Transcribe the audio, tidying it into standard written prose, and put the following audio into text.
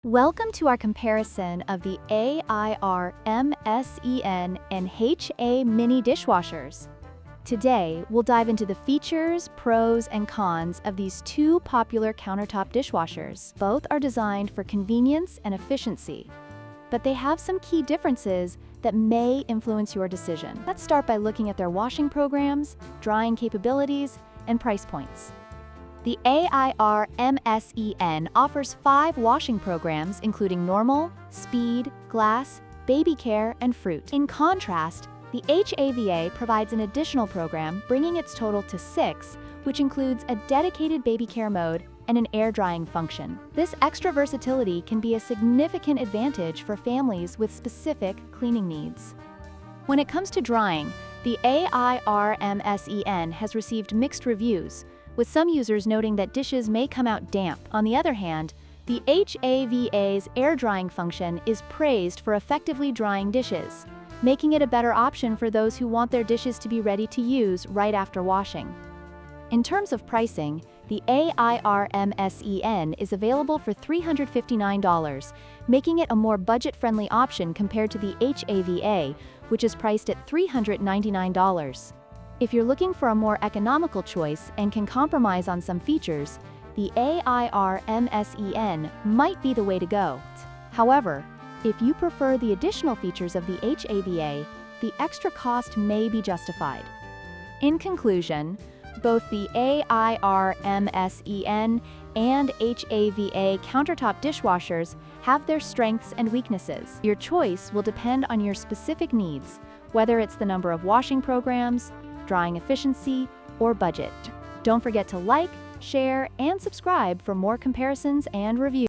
Welcome to our comparison of the Airmsen and HA mini dishwashers. Today, we'll dive into the features, pros, and cons of these two popular countertop dishwashers. Both are designed for convenience and efficiency, but they have some key differences that may influence your decision. Let's start by looking at their washing programs, drying capabilities, and price points. The Airmsen offers 5 washing programs including normal, speed, glass, baby care, and fruit. In contrast, the HAVA provides an additional program, bringing its total to 6, which includes a dedicated baby care mode and an air drying function. This extra versatility can be a significant advantage for families with specific cleaning needs. When it comes to drying, the Airmsen has received mixed reviews, with some users noting that dishes may come out damp. On the other hand, the HAVA's air drying function is praised for effectively drying dishes, making it a better option for those who want their dishes to be ready to use right after washing. In terms of pricing, the Airmsen is available for $359, making it a more budget-friendly option compared to the HAVA, which is priced at $399. If you're looking for a more economical choice and can compromise on some features, the Airmsen might be the way to go. However, if you prefer the additional features of the HAVA, the extra cost may be justified. In conclusion, both the Airmsen and HAVA countertop dishwashers have their strengths and weaknesses. Your choice will depend on your specific needs, whether it's the number of washing programs, drying efficiency, or budget. Don't forget to like, share, and subscribe for more comparisons and reviews.